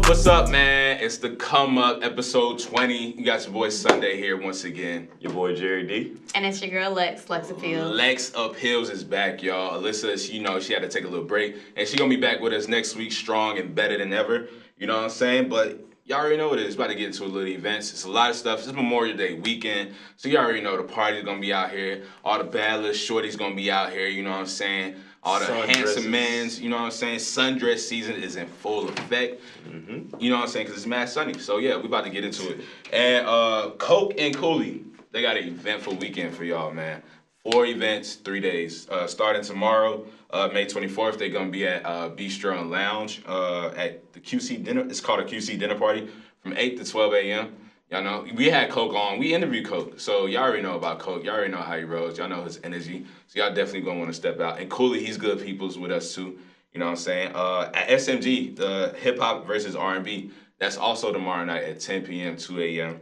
What's up, man? It's the Come Up, episode 20. You got your boy Sunday here once again. Your boy Jerry D. And it's your girl Lex Appeals. Lex Appeals is back, y'all. Alyssa, she had to take a little break, and she gonna be back with us next week, strong and better than ever. You know what I'm saying? But y'all already know what it is. About to get into a little events. It's a lot of stuff. It's Memorial Day weekend, so you already know the party's gonna be out here. All the bad little shorties gonna be out here. You know what I'm saying? All the handsome men's, you know what I'm saying? Sundress season is in full effect. Mm-hmm. You know what I'm saying? Because it's mad sunny. So, yeah, we about to get into it. And Coke and Cooley, they got an eventful weekend for y'all, man. 4 events, 3 days. Starting tomorrow, May 24th, they're going to be at Bistro and Lounge at the QC dinner. It's called a QC dinner party from 8 to 12 a.m. Y'all know, we had Coke on. We interviewed Coke, so y'all already know about Coke. Y'all already know how he rolls. Y'all know his energy, so y'all definitely gonna want to step out. And Cooley, he's good peoples with us too. You know what I'm saying? At SMG, the hip hop versus R&B, that's also tomorrow night at 10 p.m., 2 a.m.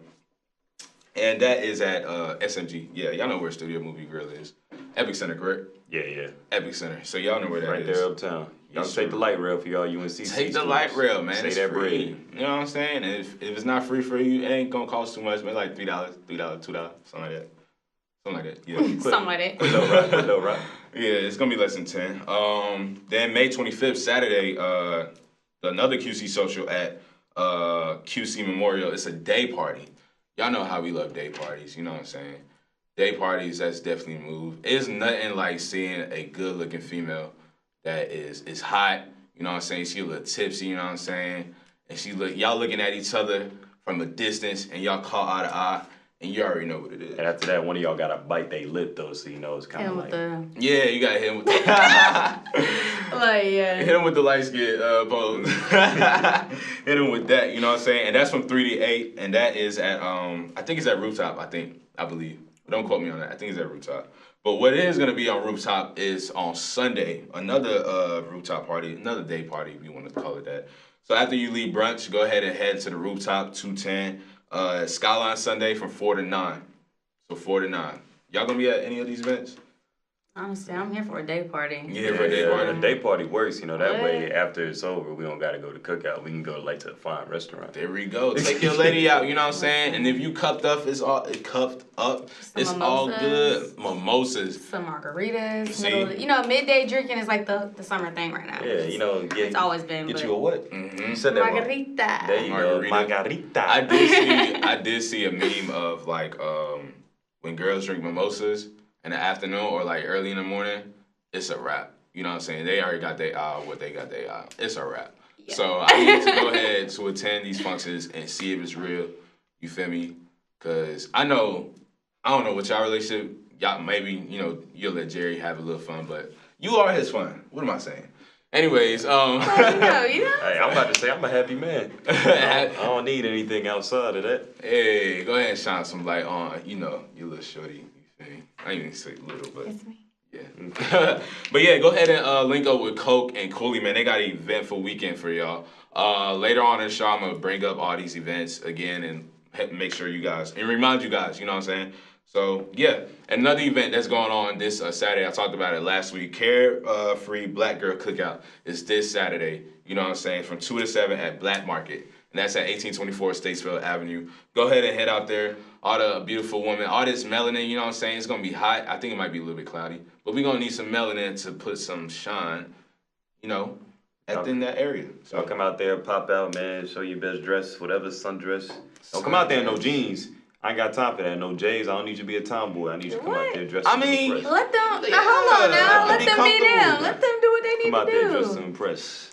And that is at SMG. Yeah, y'all know where Studio Movie Grill is. Epic Center, correct? Yeah. Epic Center. So y'all know where that is. Right there uptown. Y'all take the light rail for y'all UNC. Take the light rail, man. Say it's that free. bread. You know what I'm saying? And if it's not free for you, it ain't gonna cost too much. Maybe like $3, $2, something like that. Something like that. Yeah. Something like that. Quick low, right? Yeah, it's gonna be less than 10. Then May 25th, Saturday, another QC social at QC Memorial. It's a day party. Y'all know how we love day parties. You know what I'm saying? Day parties, that's definitely a move. It's nothing like seeing a good-looking female that is hot. You know what I'm saying? She a little tipsy, you know what I'm saying? And y'all looking at each other from a distance, and y'all caught eye to eye, and you already know what it is. And after that, one of y'all gotta bite they lip though, so you know it's kind of like. Yeah, you gotta hit him with the. Hit him with the light skin pose. Hit him with that, you know what I'm saying? And that's from 3 to 8, and that is at I think it's at Rooftop. I believe. Don't quote me on that. I think it's at Rooftop. But what is going to be on Rooftop is on Sunday, another rooftop party, another day party, if you want to call it that. So after you leave brunch, go ahead and head to the Rooftop, 210, Skyline Sunday from 4 to 9. So 4 to 9. Y'all going to be at any of these events? Honestly, I'm here for a day party. Yeah, for a day party. The day party works, you know, that way after it's over, we don't gotta go to cookout. We can go to a fine restaurant. There we go. Take your lady out, you know what I'm saying? And if you cupped up, it's all good. Mimosas. Some margaritas. Midday drinking is like the summer thing right now. Yeah, it's always been. Get you a what? Mm-hmm. You said that margarita. There you go. Margarita. I did see a meme of like when girls drink mimosas in the afternoon or like early in the morning, it's a wrap. You know what I'm saying? They already got their what they got their It's a wrap. Yeah. So I need to go ahead to attend these functions and see if it's real. You feel me? Because I don't know what y'all relationship, y'all maybe, you'll let Jerry have a little fun, but you are his fun. What am I saying? Anyways, Hey, I'm about to say I'm a happy man. I don't need anything outside of that. Hey, go ahead and shine some light on, your little shorty. I ain't even say little, but it's me. Yeah. But yeah, go ahead and link up with Coke and Cooley, man. They got an eventful weekend for y'all. Later on in the show, I'm gonna bring up all these events again and make sure you guys and remind you guys. You know what I'm saying? So yeah, another event that's going on this Saturday. I talked about it last week. Carefree Black Girl Cookout is this Saturday. You know what I'm saying? From 2 to 7 at Black Market. And that's at 1824 Statesville Avenue. Go ahead and head out there. All the beautiful women, all this melanin, you know what I'm saying? It's going to be hot. I think it might be a little bit cloudy. But we're going to need some melanin to put some shine, in that area. So come out there, pop out, man. Show your best dress, whatever sundress. Don't come out there in no jeans. I ain't got time for that. No J's. I don't need you to be a tomboy. I need you to come out there dressed let them, hold on now. Let them be them. Let them do what they need to do. Come out there dressed to impress.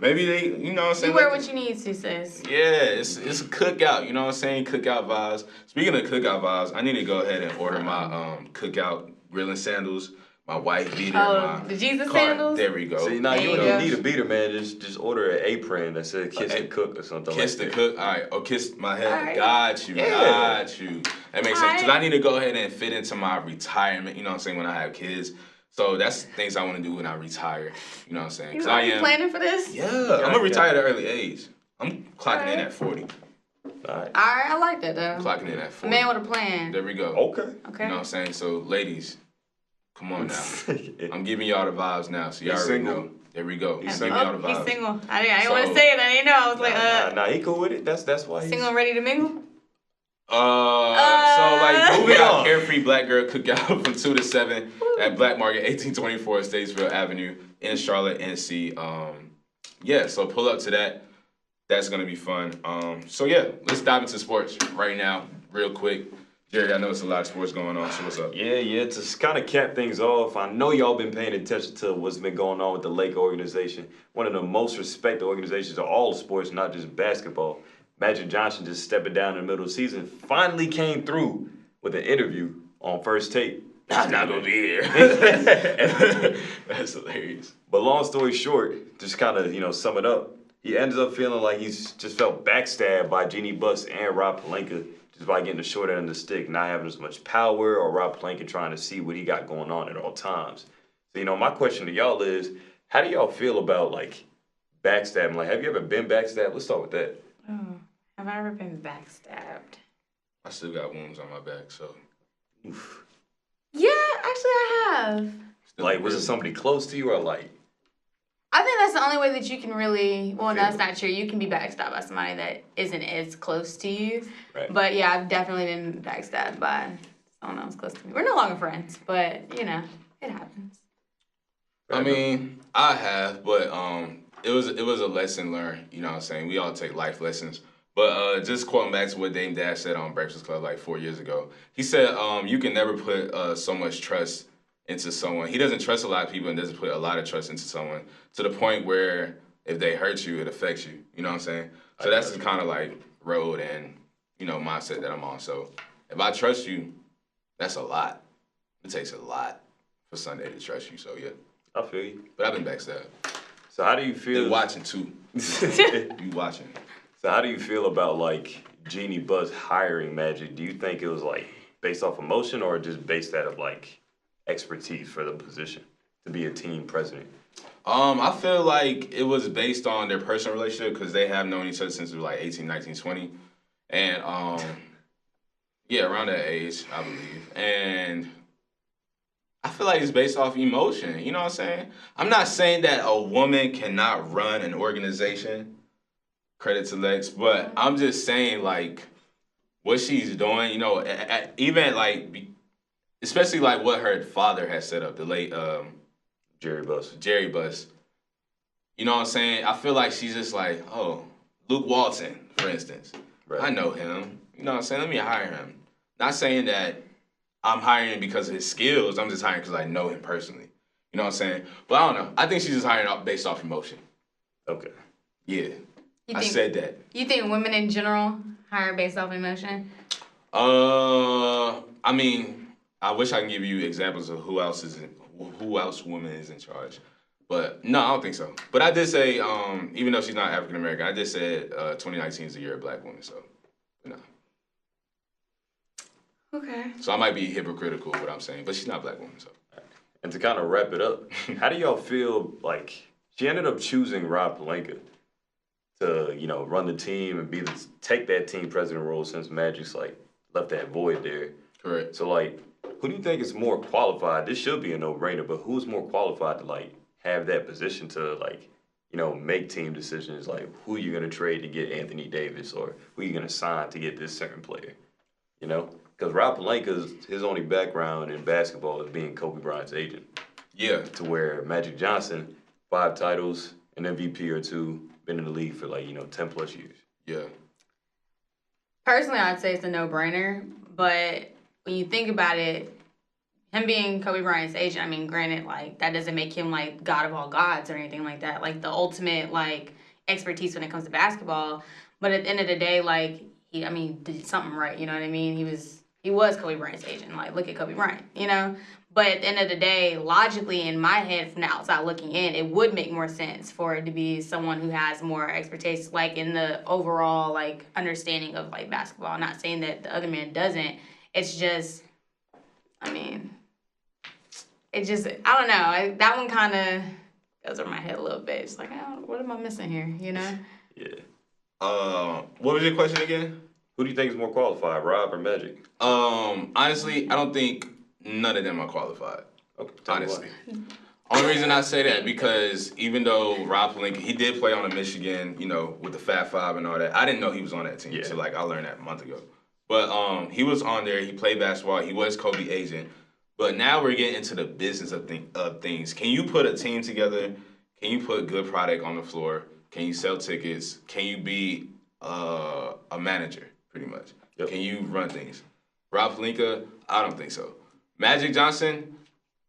Maybe they, you know what I'm saying? You wear what you need to, sis. Yeah, it's a cookout, you know what I'm saying? Cookout vibes. Speaking of cookout vibes, I need to go ahead and order my cookout grilling sandals, my white beater, the Jesus sandals? There we go. See, now you don't need a beater, man. Just order an apron that says kiss the cook or something kiss like that. Kiss the cook, all right. Or kiss my head. Right. Got you. That makes sense. Because Right. I need to go ahead and fit into my retirement, you know what I'm saying, when I have kids. So that's things I want to do when I retire. You know what I'm saying? You are planning for this? Yeah, I'm going to retire at an early age. I'm clocking in at 40. All right, I like that, though. Clocking in at 40. Man with a plan. There we go. Okay. You know what I'm saying? So, ladies, come on now. I'm giving y'all the vibes now, so y'all already know. There we go. He's Give me all the He's vibes. single. I didn't want to say it. I didn't know. I was like, Nah, he cool with it. That's why he's single and ready to mingle? So like moving on. on. Carefree Black Girl Cookout from 2 to 7 at Black Market, 1824 Statesville Avenue in Charlotte, NC. Yeah, so pull up to that. That's gonna be fun. So yeah, let's dive into sports right now, real quick. Jerry, I know it's a lot of sports going on, so what's up? Yeah, to kind of cap things off, I know y'all been paying attention to what's been going on with the Lake organization, one of the most respected organizations of all sports, not just basketball. Magic Johnson just stepping down in the middle of the season, finally came through with an interview on First Take. I'm not gonna be here. That's hilarious. But long story short, just kind of, sum it up, he ends up feeling like he's just felt backstabbed by Jeannie Buss and Rob Pelinka just by getting the short end of the stick, not having as much power, or Rob Pelinka trying to see what he got going on at all times. So, my question to y'all is, how do y'all feel about, like, backstabbing? Like, have you ever been backstabbed? Let's start with that. Oh, have I ever been backstabbed? I still got wounds on my back, so. Oof. Yeah, actually I have. Still Like, was it really- somebody close to you, or like? I think that's the only way that you can really, well, Feel that's it. not true. You can be backstabbed by somebody that isn't as close to you. Right. But yeah, I've definitely been backstabbed by someone else close to me. We're no longer friends, but it happens. I mean, I have, but it was a lesson learned. You know what I'm saying? We all take life lessons. But just quoting back to what Dame Dash said on Breakfast Club like 4 years ago, he said you can never put so much trust into someone. He doesn't trust a lot of people and doesn't put a lot of trust into someone to the point where if they hurt you, it affects you. You know what I'm saying? So that's the kind of like road and mindset that I'm on. So if I trust you, that's a lot. It takes a lot for Sunday to trust you. So yeah. I feel you. But I've been backstabbed. So how do you feel? They're watching too. You watching. So how do you feel about like Jeannie Buss hiring Magic? Do you think it was like based off emotion or just based out of like expertise for the position to be a team president? I feel like it was based on their personal relationship because they have known each other since they were like 18, 19, 20. And yeah, around that age, I believe. And I feel like it's based off emotion. You know what I'm saying? I'm not saying that a woman cannot run an organization. Credit to Lex, but I'm just saying like what she's doing. Even like, especially like what her father has set up, the late Jerry Buss. Jerry Buss. You know what I'm saying? I feel like she's just like, oh, Luke Walton, for instance. Right. I know him. You know what I'm saying? Let me hire him. Not saying that I'm hiring him because of his skills. I'm just hiring because I know him personally. You know what I'm saying? But I don't know. I think she's just hiring based off emotion. Okay. Yeah. I said that. You think women in general hire based off emotion? I mean, I wish I can give you examples of who else woman is in charge. But no, I don't think so. But I did say, even though she's not African American, I did say 2019 is the year of black women. So, no. Okay. So I might be hypocritical with what I'm saying, but she's not a black woman. So. And to kind of wrap it up, how do y'all feel like she ended up choosing Rob Pelinka to, run the team and take that team president role since Magic's like left that void there? Correct. So like, who do you think is more qualified? This should be a no-brainer, but who's more qualified to like have that position to like, make team decisions like who you're gonna trade to get Anthony Davis or who you're gonna sign to get this certain player? Because Rob Pelinka's his only background in basketball is being Kobe Bryant's agent. Yeah. To where Magic Johnson, 5 titles, an MVP or 2, been in the league for 10 plus years. Yeah. Personally, I'd say it's a no-brainer, but when you think about it, him being Kobe Bryant's agent, I mean, granted, that doesn't make him, God of all gods or anything like that, the ultimate, expertise when it comes to basketball, but at the end of the day, he did something right, you know what I mean? He was Kobe Bryant's agent, look at Kobe Bryant, But at the end of the day, logically, in my head, from the outside looking in, it would make more sense for it to be someone who has more expertise, in the overall, understanding of, basketball. I'm not saying that the other man doesn't. It's just, I don't know. That one kind of goes over my head a little bit. It's what am I missing here, Yeah. What was your question again? Who do you think is more qualified, Rob or Magic? Honestly, I don't think none of them are qualified. Okay, honestly. Only reason I say that because even though Rob Pelinka, he did play on the Michigan, you know, with the Fat Five and all that. I didn't know he was on that team. Yeah. So like I learned that a month ago. But he was on there. He played basketball. He was Kobe agent. But now we're getting into the business of things. Can you put a team together? Can you put good product on the floor? Can you sell tickets? Can you be a manager, pretty much? Yep. Can you run things? Rob Pelinka, I don't think so. Magic Johnson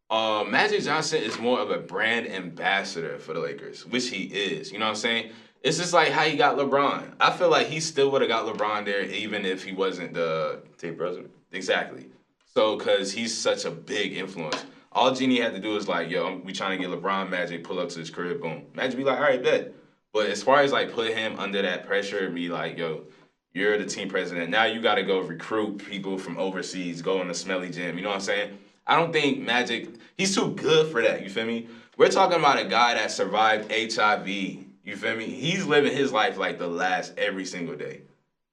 is more of a brand ambassador for the Lakers, which he is. You know what I'm saying? It's just like how he got LeBron. I feel like he still would have got LeBron there even if he wasn't the Team president. Exactly. So, because he's such a big influence. All Genie had to do is like, yo, we trying to get LeBron Magic, pull up to his crib, boom. Magic be like, all right, bet. But as far as like put him under that pressure and be like, yo, you're the team president. Now you got to go recruit people from overseas, go in the smelly gym. You know what I'm saying? I don't think Magic, he's too good for that. You feel me? We're talking about a guy that survived HIV. You feel me? He's living his life like the last every single day.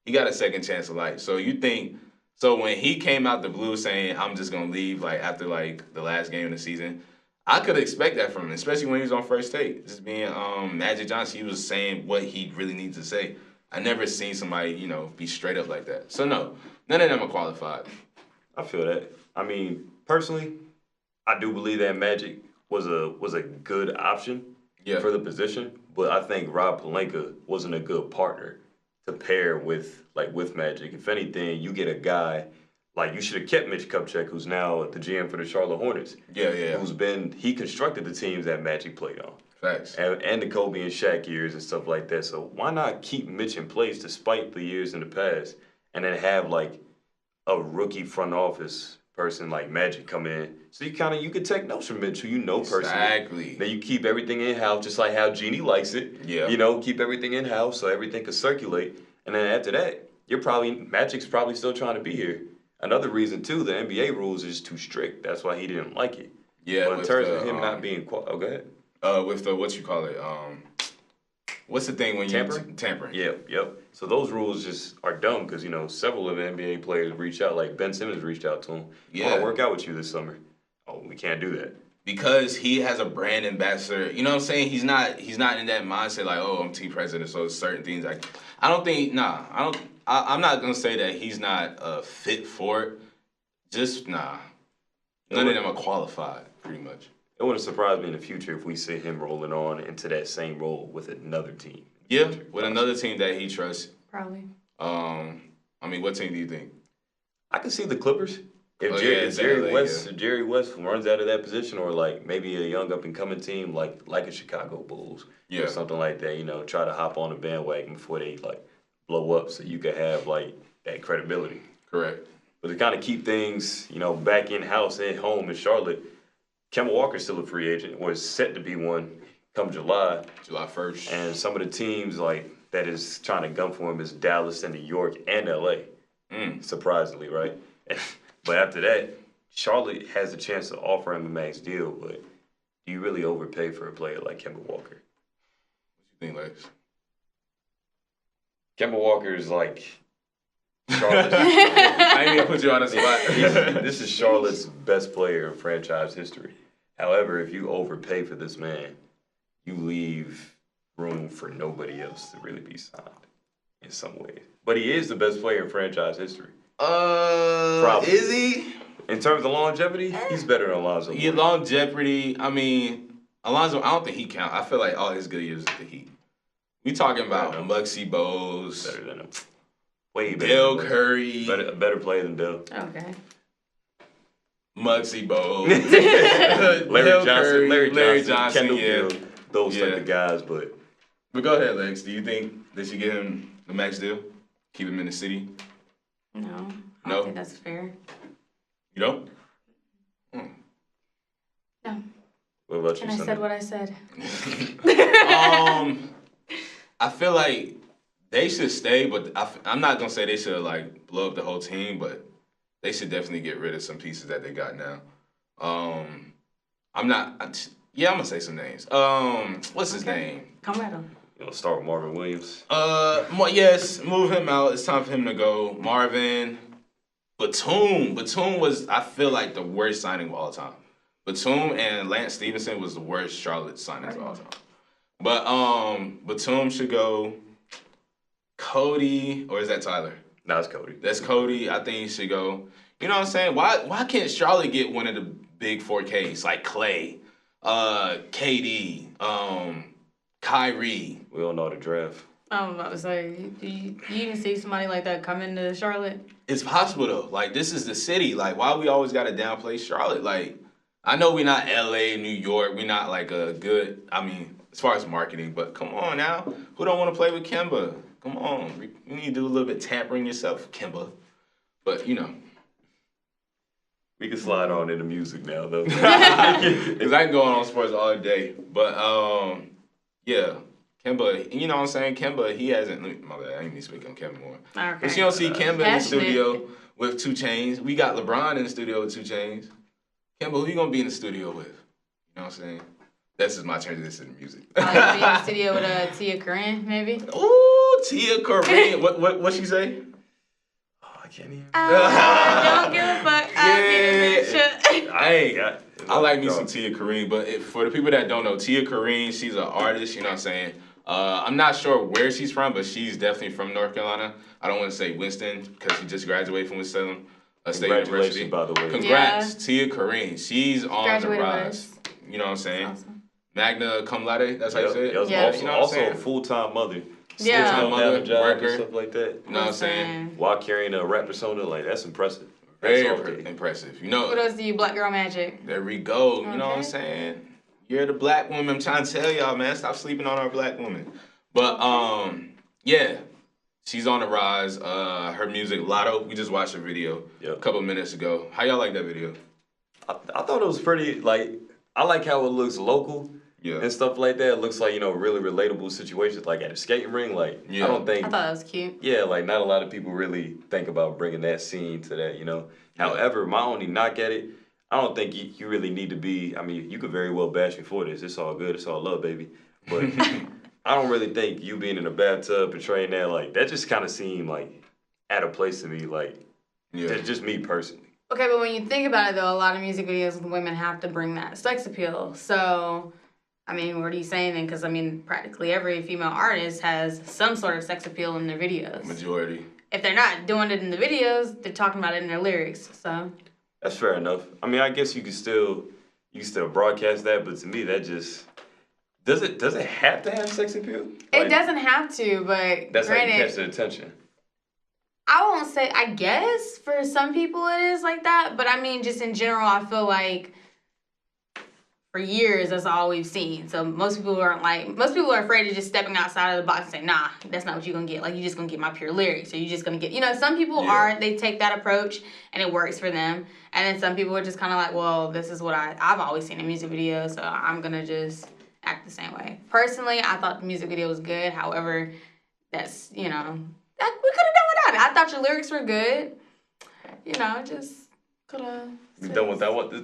He got a second chance of life. So you think, so when he came out the blue saying, I'm just going to leave like after like the last game of the season, I could expect that from him, especially when he was on First Take. Just being Magic Johnson, he was saying what he really needs to say. I never seen somebody, you know, be straight up like that. So no, none of them are qualified. I feel that. I mean, personally, I do believe that Magic was a good option for the position, but I think Rob Pelinka wasn't a good partner to pair with Magic. If anything, you get a guy like you should have kept Mitch Kupchak, who's now the GM for the Charlotte Hornets. Yeah. He constructed the teams that Magic played on. Facts. And the Kobe and Shaq years and stuff like that. So why not keep Mitch in place despite the years in the past, and then have like a rookie front office person like Magic come in, so you could take notes from Mitch, who you know personally. Exactly. Then you keep everything in house, just like how Jeannie likes it. Yeah. You know, keep everything in house so everything could circulate. And then after that, Magic's probably still trying to be here. Another reason too, the NBA rules is too strict. That's why he didn't like it. Yeah. But in terms of him not being, go ahead. With the what you call it? What's the thing when you tampering? Yep. So those rules just are dumb because, you know, several of the NBA players reach out, like Ben Simmons reached out to him. I want to work out with you this summer. Oh, we can't do that. Because he has a brand ambassador. You know what I'm saying? He's not in that mindset like, oh, I'm team president, so certain things like I'm not gonna say that he's not fit for it. Just None of them are qualified, pretty much. It wouldn't surprise me in the future if we see him rolling on into that same role with another team. Yeah, with another team that he trusts. Probably. I mean, what team do you think? I can see the Clippers. If Jerry West runs out of that position, or like maybe a young up and coming team like a Chicago Bulls, or something like that, you know, try to hop on the bandwagon before they like blow up, so you could have like that credibility. Correct. But to kind of keep things, you know, back in house at home in Charlotte, Kemba Walker's still a free agent, or is set to be one come July 1st. And some of the teams like that is trying to gun for him is Dallas and New York and LA. Surprisingly, right? But after that, Charlotte has a chance to offer him a max deal, but do you really overpay for a player like Kemba Walker? What you think, Lex? Kemba Walker is like Charlotte's. I ain't gonna put you on the spot. This is Charlotte's best player in franchise history. However, if you overpay for this man, you leave room for nobody else to really be signed in some ways. But he is the best player in franchise history. Probably. Is he? In terms of longevity, he's better than Alonzo. Yeah, longevity. I mean, Alonzo, I don't think he count. I feel like all his good years is the Heat. We talking about Muggsy Bogues. Better than him. Way better. Dell Curry. A better player than Dell. Okay. Muggsy Bogues. Larry Johnson, Kendall Gill, those type of guys. But go ahead, Lex. Do you think they should give him the max deal? Keep him in the city? No. I don't think that's fair. You don't? No. What about you, And I said what I said. I feel like they should stay, but I'm not gonna say they should like blow up the whole team, but they should definitely get rid of some pieces that they got now. I'm gonna say some names. What's his name? Come at him. You know, start with Marvin Williams. Yes, move him out. It's time for him to go. Marvin. Batum was, I feel like, the worst signing of all time. Batum and Lance Stevenson was the worst Charlotte signings of all time. But Batum should go. Cody, or is that Tyler? No, it's Cody. That's Cody. I think he should go. You know what I'm saying? Why can't Charlotte get one of the big 4Ks like Clay, KD, Kyrie? We all know the draft. I was about to say, do you even see somebody like that come into Charlotte? It's possible though. Like, this is the city. Like, why we always gotta downplay Charlotte? Like, I know we're not LA, New York. We're not like a good. I mean, as far as marketing, but come on now, who don't want to play with Kemba? Come on, you need to do a little bit tampering yourself, Kemba. But you know. We can slide on into music now, though. Because I can go on sports all day. But, yeah, Kemba, you know what I'm saying? Kemba, he hasn't, my bad, I ain't even speak on Kemba more. Okay. But you don't see Kemba in the Passionate. studio with 2 Chainz. We got LeBron in the studio with 2 Chainz. Kemba, who you going to be in the studio with? You know what I'm saying? This is my transition to music. Probably be in the studio with TiaCorine, maybe. Ooh, TiaCorine. What she say? I can't even. Don't give a fuck. I like me some TiaCorine, but for the people that don't know, TiaCorine, she's an artist, you know what I'm saying? I'm not sure where she's from, but she's definitely from North Carolina. I don't want to say Winston, because she just graduated from Winston State University. By the way. Congrats, Tia-Corine. She's on Graduated the with rise. us. You know what I'm saying? Awesome. Magna cum laude, that's how you say it? Yeah. Also, You know what I'm also a saying? full-time mother. Yeah. Still don't have a job Worker. and stuff like that. You know what I'm saying? While carrying a rap persona, like, that's impressive. Very That's all day. impressive. You know, What else do you, Black Girl Magic? there we go. You know what I'm Okay. saying? You're the black woman. I'm trying to tell y'all, man. Stop sleeping on our black woman. But yeah, she's on the rise. Her music, Lotto. We just watched her video a couple of minutes ago. How y'all like that video? I thought it was pretty, like, I like how it looks local and stuff like that. It looks like, you know, really relatable situations, like at a skating ring. Like, I don't think, I thought that was cute. yeah, like, not a lot of people really think about bringing that scene to that, you know. However, my only knock at it, I don't think you really need to be, I mean, you could very well bash me for this. It's all good. It's all love, baby. But I don't really think you being in a bathtub portraying that, like, that just kind of seemed, like, out of place to me, like, just me personally. Okay, but when you think about it, though, a lot of music videos, the women have to bring that sex appeal. So, I mean, what are you saying then? Because, I mean, practically every female artist has some sort of sex appeal in their videos. Majority. If they're not doing it in the videos, they're talking about it in their lyrics, so. That's fair enough. I mean, I guess you can still broadcast that, but to me, that just... Does it have to have sex appeal? It doesn't have to, but That's how you granted, catch the attention. I won't say, I guess for some people it is like that, but I mean, just in general, I feel like for years, that's all we've seen. So most people are afraid of just stepping outside of the box and say, nah, that's not what you're gonna get. Like, you're just gonna get my pure lyrics, or you're just gonna get, you know, some people they take that approach and it works for them. And then some people are just kind of like, well, this is what I've always seen in music videos, so I'm gonna just act the same way. Personally, I thought the music video was good. However, that's, you know, that we could have done without it. I thought your lyrics were good. You know, just could have. You done with that? What the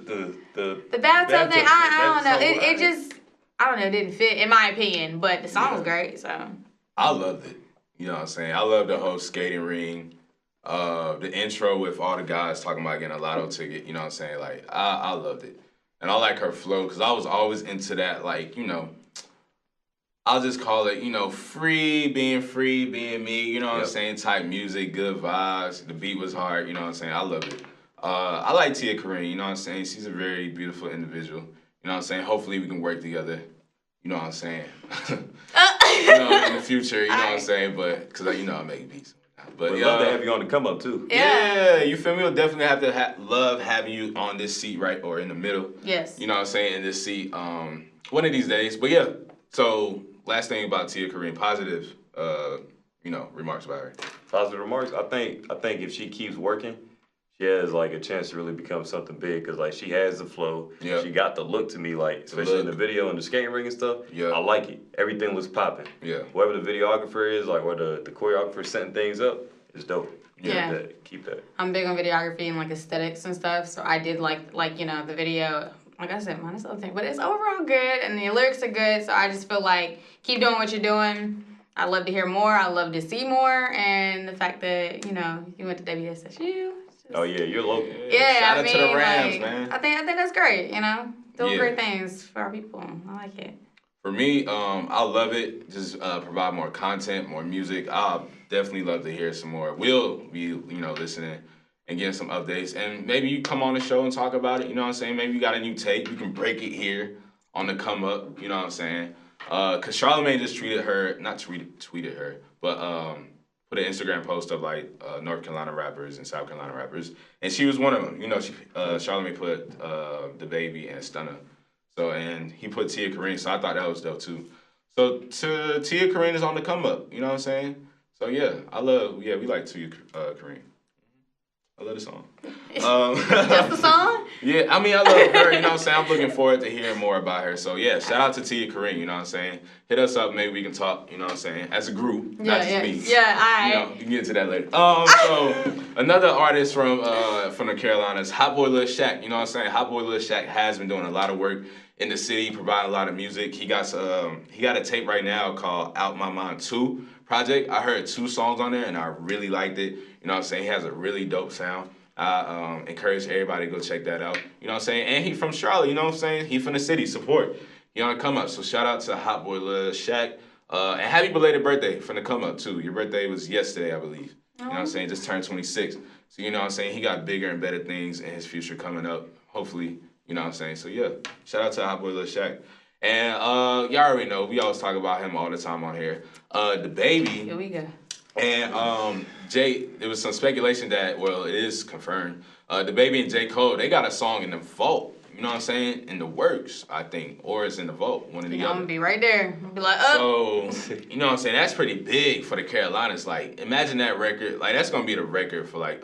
bathtub thing? I don't know. That's so It just, I don't know. It didn't fit in my opinion. But the song was great. So I loved it. You know what I'm saying? I love the whole skating ring. The intro with all the guys talking about getting a lotto ticket. You know what I'm saying? Like, I loved it. And I like her flow because I was always into that, like, you know, I'll just call it, you know, free, being me, you know what I'm saying, type music, good vibes. The beat was hard, you know what I'm saying? I love it. I like TiaCorine, you know what I'm saying? She's a very beautiful individual, you know what I'm saying? Hopefully we can work together, you know what I'm saying? You know, in the future, you know what I'm saying? But, because, you know, I make beats. But we'd love to have you on the come up too. Yeah, you feel me? We'll definitely have to love having you on this seat, right, or in the middle. Yes. You know what I'm saying? In this seat, one of these days. But yeah, so last thing about TiaCorine, positive, you know, remarks about her. Positive remarks. I think if she keeps working, she has like a chance to really become something big because like she has the flow. Yeah. She got the look to me, like especially in the video and the skating ring and stuff. Yeah. I like it. Everything was popping. Yeah. Whoever the videographer is, like where the choreographer setting things up, is dope. Yeah. Keep that. I'm big on videography and like aesthetics and stuff, so I did like you know the video. Like I said, minus the other thing, but it's overall good and the lyrics are good. So I just feel like keep doing what you're doing. I love to hear more. I love to see more, and the fact that you know you went to WSSU. Oh yeah, you're local. Yeah, Shout I out mean, to the Rams, like, man. I think that's great. You know, doing Yeah. great things for our people. I like it. For me, I love it. Just provide more content, more music. I'll definitely love to hear some more. We'll be, listening and getting some updates. And maybe you come on the show and talk about it. You know what I'm saying? Maybe you got a new tape. You can break it here on the Come Up. You know what I'm saying? Because Charlamagne just tweeted her, but put an Instagram post of like North Carolina rappers and South Carolina rappers. And she was one of them. You know, Charlamagne put Dababy and Stunner. So, and he put TiaCorine, so I thought that was dope too. So, TiaCorine is on the come up, you know what I'm saying? So, yeah, we like TiaCorine. I love the song. Just the song? Yeah, I mean, I love her, you know what I'm saying? I'm looking forward to hearing more about her. So, yeah, shout out to TiaCorine, you know what I'm saying? Hit us up, maybe we can talk, you know what I'm saying? As a group, not just me. Yeah, all right. You know, you can get into that later. So, another artist from the Carolinas, HotBoy Lil Shaq, you know what I'm saying? HotBoy Lil Shaq has been doing a lot of work in the city, providing a lot of music. He got a tape right now called Out My Mind 2 project. I heard 2 songs on there, and I really liked it. You know what I'm saying? He has a really dope sound. I encourage everybody to go check that out. You know what I'm saying? And he from Charlotte, you know what I'm saying? He from the city, support. He on the come up. So shout out to HotBoy Lil Shaq. And happy belated birthday from the come up too. Your birthday was yesterday, I believe. You know what I'm saying? Just turned 26. So you know what I'm saying? He got bigger and better things in his future coming up. Hopefully, you know what I'm saying? So yeah, shout out to HotBoy Lil Shaq. And y'all already know, we always talk about him all the time on here. Dababy. Here we go. And there was some speculation that, well, it is confirmed. Dababy and JCole, they got a song in the vault. You know what I'm saying? In the works, I think, or it's in the vault. One of the other. I'm gonna be right there. I'm gonna be like, oh. So you know what I'm saying? That's pretty big for the Carolinas. Like, imagine that record. Like, that's gonna be the record for like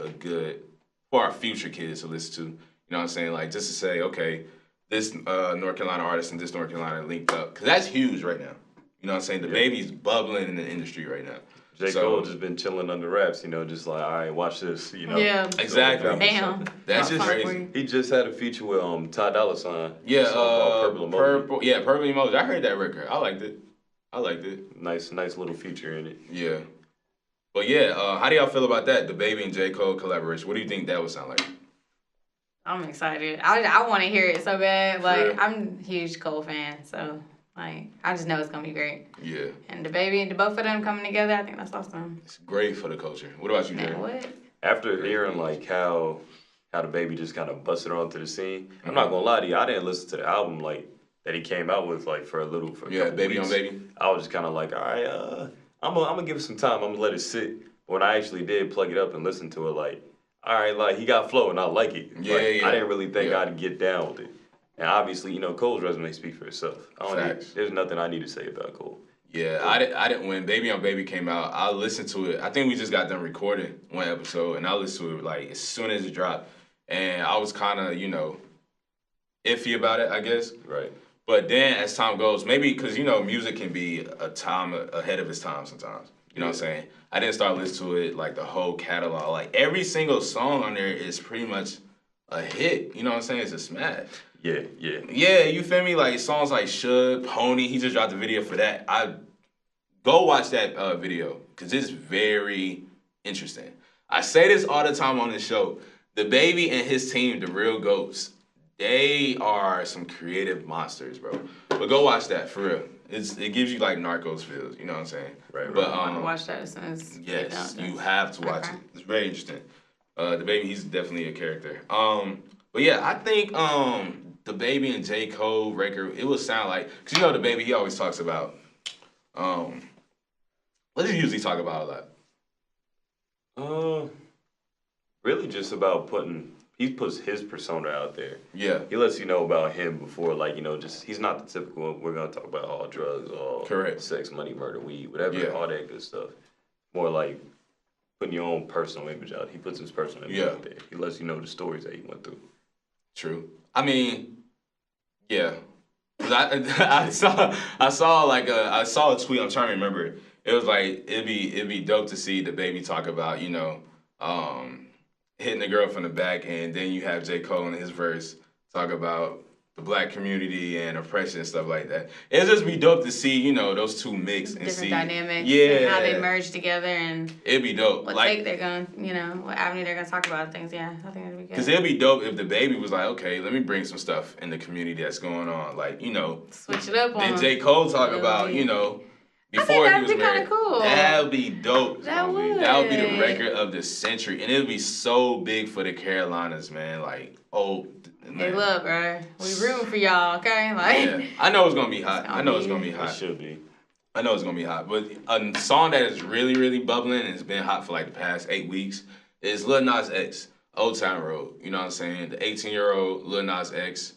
for our future kids to listen to. You know what I'm saying? Like, just to say, okay, this North Carolina artist and this North Carolina linked up, because that's huge right now. You know what I'm saying? Dababy's bubbling in the industry right now. JCole just been chilling under wraps, you know, just like, all right, watch this, you know. Yeah. Exactly. Damn. That's just crazy. He just had a feature with Ty Dolla $ign. Yeah, Purple Emoji. Purple Emoji. I heard that record. I liked it. Nice little feature in it. Yeah. But yeah, how do y'all feel about that? Dababy and JCole collaboration. What do you think that would sound like? I'm excited. I want to hear it so bad. Like, Sure. I'm a huge Cole fan, so like, I just know it's gonna be great. Yeah. And Dababy and both of them coming together, I think that's awesome. It's great for the culture. What about you, Man, Jerry? what? After hearing like how Dababy just kind of busted onto the scene, I'm not gonna lie to you, I didn't listen to the album like that he came out with like for a couple Baby weeks. on Baby. I was just kind of like, all right, I'm gonna give it some time. I'm gonna let it sit. But when I actually did plug it up and listen to it, like, all right, like he got flow and I like it. Yeah, like, yeah. I didn't really think Yeah. I'd get down with it. And obviously, you know, Cole's resume speaks for itself. There's nothing I need to say about Cole. Yeah, I didn't. When Baby on Baby came out, I listened to it. I think we just got done recording one episode, and I listened to it like as soon as it dropped, and I was kind of iffy about it, I guess. Right. But then as time goes, maybe because music can be a time ahead of its time sometimes. You know what I'm saying? I didn't start listening to it like the whole catalog. Like every single song on there is pretty much a hit. You know what I'm saying? It's a smash. Yeah. Yeah, you feel me? Like songs like Should, Pony, he just dropped a video for that. I go watch that video because it's very interesting. I say this all the time on this show. Dababy and his team, the Real Goats, they are some creative monsters, bro. But go watch that for real. It gives you like Narcos feels, you know what I'm saying? Right. But I'm gonna watch that as soon as yes, you have to watch it. It's very interesting. Dababy, he's definitely a character. But yeah, I think Dababy and JCole record, it would sound like, because Dababy, he always talks about, what does he usually talk about a lot? Really just about he puts his persona out there. Yeah. He lets you know about him before, like, he's not the typical, we're going to talk about all drugs, all Correct. Sex, money, murder, weed, whatever, Yeah. all that good stuff. More like putting your own personal image out. He puts his personal image out there. He lets you know the stories that he went through. True. I mean, yeah. 'Cause I saw a tweet. I'm trying to remember it. It was like it'd be dope to see Dababy talk about hitting the girl from the back, and then you have JCole in his verse talk about the black community and oppression and stuff like that. It'd just be dope to see, you know, those two mix and Different see dynamics. Yeah, And how they merge together and it'd be dope. what Like take they're going, you know, what avenue they're gonna talk about things. Yeah, I think it'd be good. because it'd be dope if DaBaby was like, okay, let me bring some stuff in the community that's going on. Like, you know, Switch it up on. then JCole talk Lil about, D. you know, I think before he that'd was be kinda married. cool. That would be dope. That That would be the would. record of the century. And it would be so big for the Carolinas, man. Like, oh, man. Hey, look, bro, we rooting for y'all, okay? Like, Yeah. I know it's going to be hot. gonna I know it's be- going to be It hot. should be. I know it's going to be hot. But a song that is really, really bubbling and has been hot for like the past 8 weeks is Lil Nas X, Old Town Road. You know what I'm saying? The 18-year-old Lil Nas X.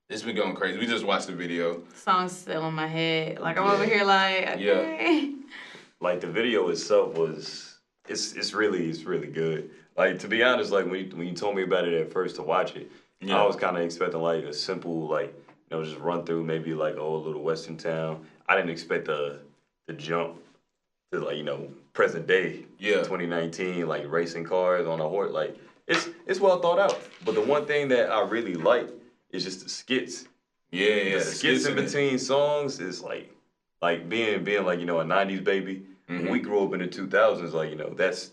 It's been going crazy. We just watched the video. song's still in my head. Like, I'm over here like, okay. Like the video itself was, it's really good. Like to be honest, like when you told me about it at first to watch it, I was kind of expecting like a simple like just run through maybe like a little western town. I didn't expect the jump to like present day, 2019, like racing cars on a horse. Like it's well thought out. But the one thing that I really like is just the skits. Yeah, The skits in between songs is like being like a '90s baby. When we grew up in the 2000s, like that's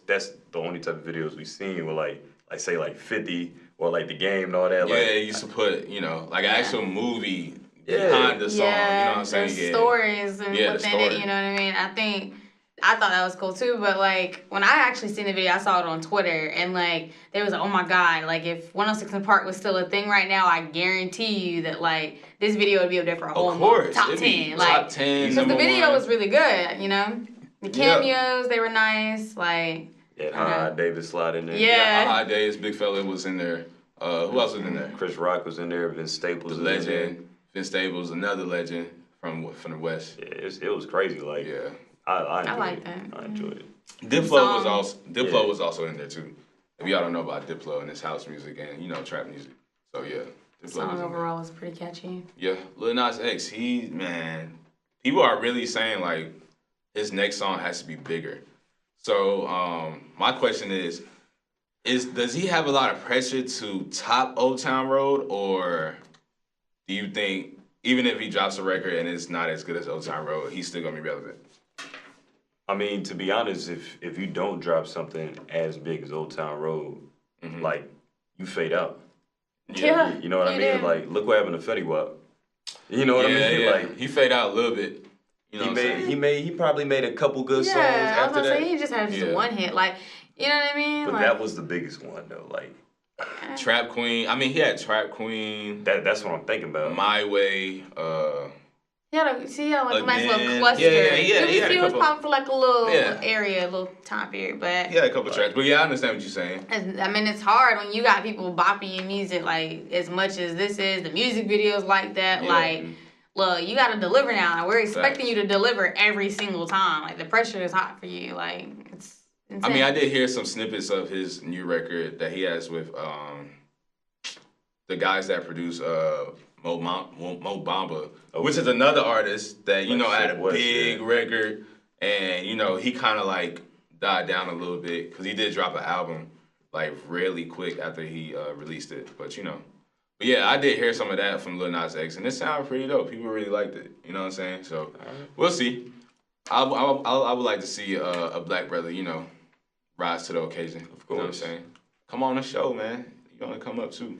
the only type of videos we seen with like say like 50 or like The Game and all that. Yeah, like, they used to put like an actual movie behind the song. You know what I'm saying? There's stories and Yeah, the within story. it. You know what I mean? I thought that was cool too, but like when I actually seen the video, I saw it on Twitter, and like there was like, oh my god, like if 106 in Park was still a thing right now, I guarantee you that like this video would be up there for a whole month. Top It'd be 10, top like 10. because the video 1. was really good, you know. The cameos, they were nice, like. Yeah, David slide in there. Yeah. High Days, Big Fella was in there. Who else was in there? Chris Rock was in there. Vince Staples The was in there. legend. Vince Staples, another legend from the West. Yeah, it was crazy. Like Yeah. I enjoyed like it. that. I enjoyed it. Diplo was also in there too. If y'all don't know about Diplo and his house music and trap music. So yeah. Diplo The song was in there. overall was pretty catchy. Yeah, Lil Nas X, people are really saying like his next song has to be bigger. So my question is does he have a lot of pressure to top Old Town Road, or do you think even if he drops a record and it's not as good as Old Town Road, he's still gonna be relevant? I mean, to be honest, if you don't drop something as big as Old Town Road, like you fade out. Yeah. You know what I mean? do. Like look what happened to Fetty Wap. You know what I mean? Yeah. Like He fade out a little bit. You know what I'm saying? he probably made a couple good songs Yeah, I was after gonna that. say he just had just one hit, like you know what I mean? But like, that was the biggest one though. Like Trap Queen. I mean, he had Trap Queen, that's what I'm thinking about. My Way, he had like a nice little Again. cluster. Yeah, he had a He was couple- popping for like a little Yeah. area, a little time period, but he had a couple tracks. But yeah, I understand what you're saying. I mean, it's hard when you got people bopping your music like as much as this is. The music videos like that, Yeah. like, look, you got to deliver now. We're expecting Facts. you to deliver every single time. Like the pressure is hot for you. Like it's insane. I mean, I did hear some snippets of his new record that he has with the guys that produce Mo Bamba, which is another artist that had a West, big record, and he kind of like died down a little bit because he did drop an album like really quick after he released it, but yeah, I did hear some of that from Lil Nas X, and it sounded pretty dope. People really liked it. You know what I'm saying? So we'll see. I would like to see a black brother, rise to the occasion. Of course. You know what I'm saying? Come on the show, man. You gonna come up too.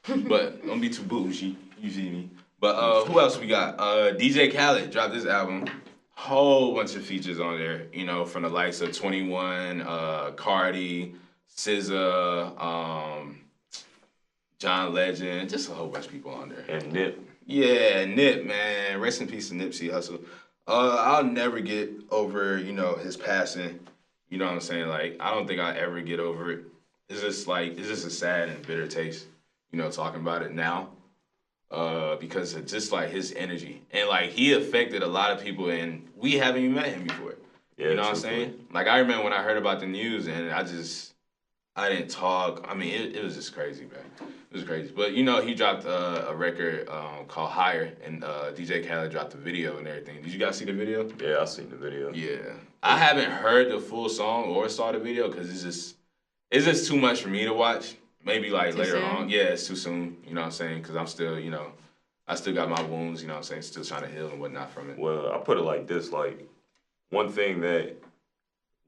But don't be too bougie. You see me? But who else we got? DJ Khaled dropped this album. Whole bunch of features on there. From the likes of 21, Cardi, SZA, John Legend, just a whole bunch of people on there. And Nip. Yeah, Nip, man. Rest in peace to Nipsey Hussle. I'll never get over, his passing. You know what I'm saying? Like, I don't think I'll ever get over it. It's just a sad and bitter taste, talking about it now. Because of just like his energy. And like he affected a lot of people and we haven't even met him before. Yeah, you know what I'm saying? Like I remember when I heard about the news and I didn't talk. I mean, it was just crazy, man. It was crazy. But he dropped a record called Higher, and DJ Khaled dropped the video and everything. Did you guys see the video? Yeah, I seen the video. Yeah. I haven't heard the full song or saw the video because it's just too much for me to watch. maybe like Too later soon? on. Yeah, it's too soon. You know what I'm saying? Because I'm still, I still got my wounds. You know what I'm saying? Still trying to heal and whatnot from it. Well, I put it like this: like one thing that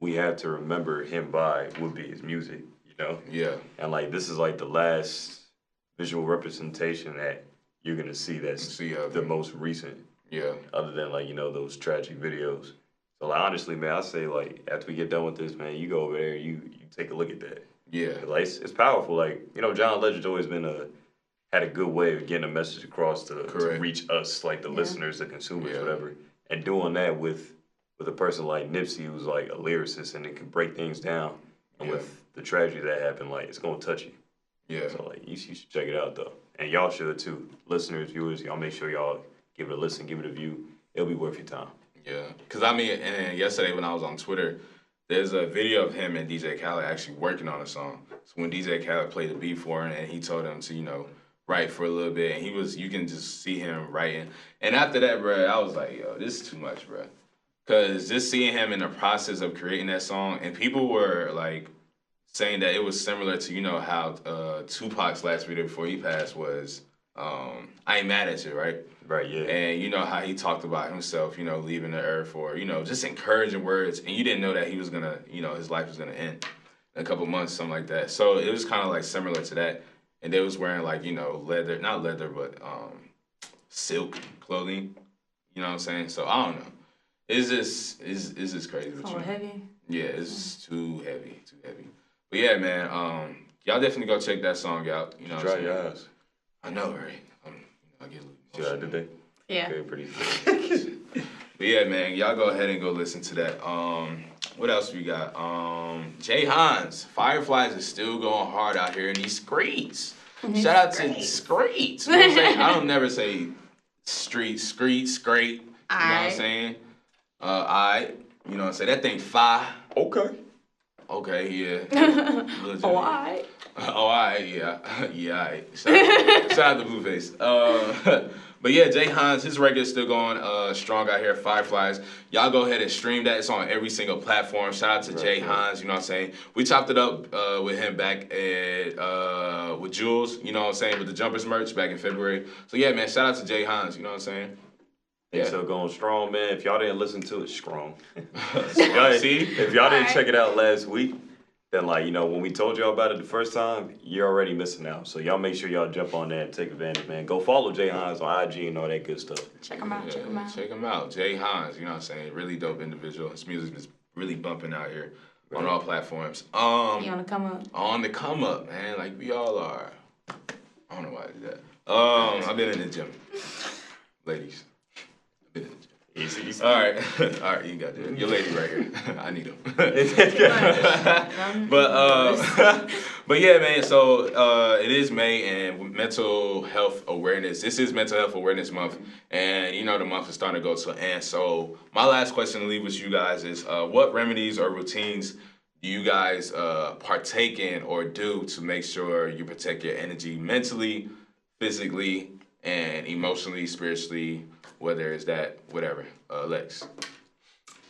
we have to remember him by would be his music. Yeah. And like this is like the last visual representation that you're gonna see that's the most recent. Yeah. Other than like those tragic videos. So like, honestly, man, I say like after we get done with this, man, you go over there, you take a look at that. Yeah. Like it's powerful. Like John Legend's always been had a good way of getting a message across to reach us, like the listeners, the consumers, whatever. And doing that with a person like Nipsey, who's like a lyricist and it can break things down. And with the tragedy that happened, like it's gonna touch you. Yeah. So like you should check it out though, and y'all should too, listeners, viewers. Y'all make sure y'all give it a listen, give it a view. It'll be worth your time. Yeah, because I mean, and yesterday when I was on Twitter, there's a video of him and DJ Khaled actually working on a song. So when DJ Khaled played the beat for him and he told him to, write for a little bit, and you can just see him writing. And after that, bro, I was like, yo, this is too much, bro. Because just seeing him in the process of creating that song, and people were like saying that it was similar to, how Tupac's last video before he passed was, I Ain't Mad at You, right? Right, yeah. And how he talked about himself, leaving the earth, or, just encouraging words. And you didn't know that he was going to, his life was going to end in a couple months, something like that. So it was kind of like similar to that. And they was wearing like, leather, not leather, but silk clothing. You know what I'm saying? So I don't know. It's just crazy. It's all heavy. Yeah, it's too heavy. But yeah, man, y'all definitely go check that song out. You know what I'm saying? Dry your eyes. I know, right? I get a little See how I did that? Yeah. Okay, pretty good. But yeah, man, y'all go ahead and go listen to that. What else we got? Jay Hans, Fireflies is still going hard out here in these streets. Shout out to the streets. You know what I'm saying? I don't never say streets, scrape. You know what I'm saying? You know what I'm saying? That thing fire. Okay, yeah. Oh, alright. Oh, alright, yeah. Yeah, alright. Shout out to Blueface. But yeah, Jay Hans, his record's still going strong out here, Fireflies. Y'all go ahead and stream that. It's on every single platform. Shout out to Jay Hans, you know what I'm saying? We chopped it up with him back at, with Jules, you know what I'm saying, with the Jumpers merch back in February. So yeah, man, shout out to Jay Hans, you know what I'm saying? Yeah. So going strong, man. If y'all didn't listen to it, strong. See? If y'all didn't check it out last week, then like, when we told y'all about it the first time, you're already missing out. So y'all make sure y'all jump on that and take advantage, man. Go follow Jay Hans on IG and all that good stuff. Check him out, Check him out. Jay Hans, you know what I'm saying? Really dope individual. His music is really bumping out here on all platforms. He on the come up. On the come up, man. Like we all are. I don't know why I did that. I've been in the gym. Ladies. I've been in the gym. Easy. All right, you got that. Your lady right here. I need him. But yeah, man. So it is May and mental health awareness. This is Mental Health Awareness Month, and the month is starting to go to an end. So my last question to leave with you guys is, what remedies or routines do you guys partake in or do to make sure you protect your energy mentally, physically, and emotionally, spiritually? Whether it's that, whatever. Lex.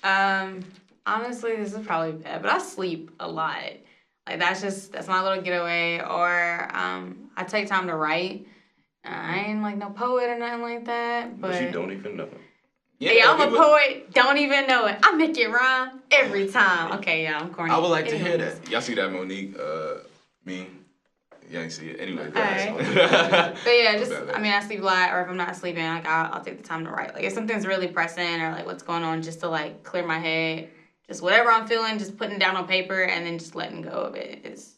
Honestly, this is probably bad, but I sleep a lot. Like that's my little getaway. Or I take time to write. I ain't like no poet or nothing like that. But you don't even know. Yeah, I'm a poet. Don't even know it. I make it rhyme every time. Okay, yeah, I'm corny. I would like to hear that. Y'all see that Monique meme? You ain't see it. Anyway, right. But yeah, I sleep a lot, or if I'm not sleeping, like I'll take the time to write. Like if something's really pressing or like what's going on, just to like clear my head, just whatever I'm feeling, just putting it down on paper and then just letting go of it is,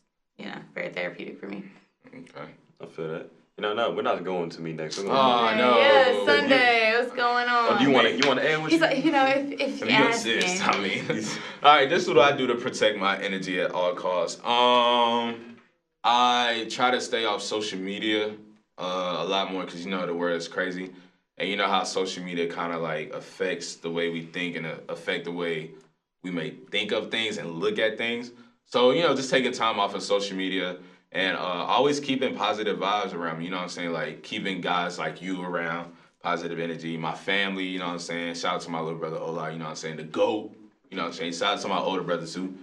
very therapeutic for me. Okay. I feel that. No, we're not going to me next. Oh no. Yeah, Sunday. What's going on? Oh, do you want to end with? He's like, if you ask me. All right, this is what I do to protect my energy at all costs. I try to stay off social media a lot more because the world is crazy, and you know how social media kind of like affects the way we think and affect the way we may think of things and look at things. So just taking time off of social media and always keeping positive vibes around me. You know what I'm saying? Like keeping guys like you around, positive energy. My family. You know what I'm saying? Shout out to my little brother Ola. You know what I'm saying? The GOAT. You know what I'm saying? Shout out to my older brother too,